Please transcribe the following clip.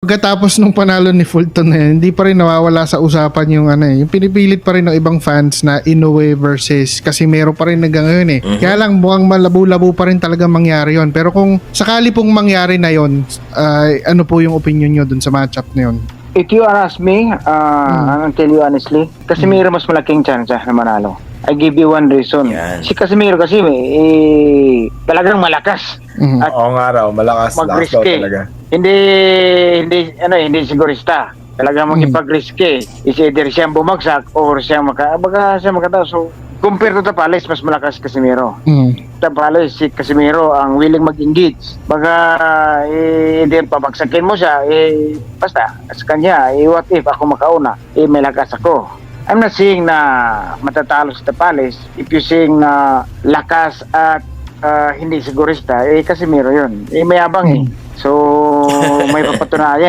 Pagkatapos nung panalo ni Fulton na yun, hindi pa rin nawawala sa usapan yung yung pinipilit pa rin ng ibang fans na Inoue versus Casimero pa rin hanggang ngayon eh. Kaya lang mukhang malabo-labo pa rin talaga mangyari yon. Pero kung sakali pong mangyari na yon, ano po yung opinion nyo dun sa matchup na yun? If you ask me, I'll tell you honestly, Casimiro mas malaking chance na manalo. I give you one reason. Yan. Si Casimiro kasi talagang malakas. At Oo nga raw, malakas daw mag-risky. talaga. Hindi sigurista. Talagang magipag-risky. Is either siyang bumagsak or siyang makataas. So, compared to Tapales, mas malakas Casimiro. Tapales, si Casimiro ang willing mag-engage. Baga, hindi pabagsakin mo siya, basta, sa kanya, what if ako makauna, may lakas ako. I'm not saying na matatalo si Tapales. If you saying na lakas at hindi sigurista, Casimiro yun. Mayabang eh. So, may papatunayan.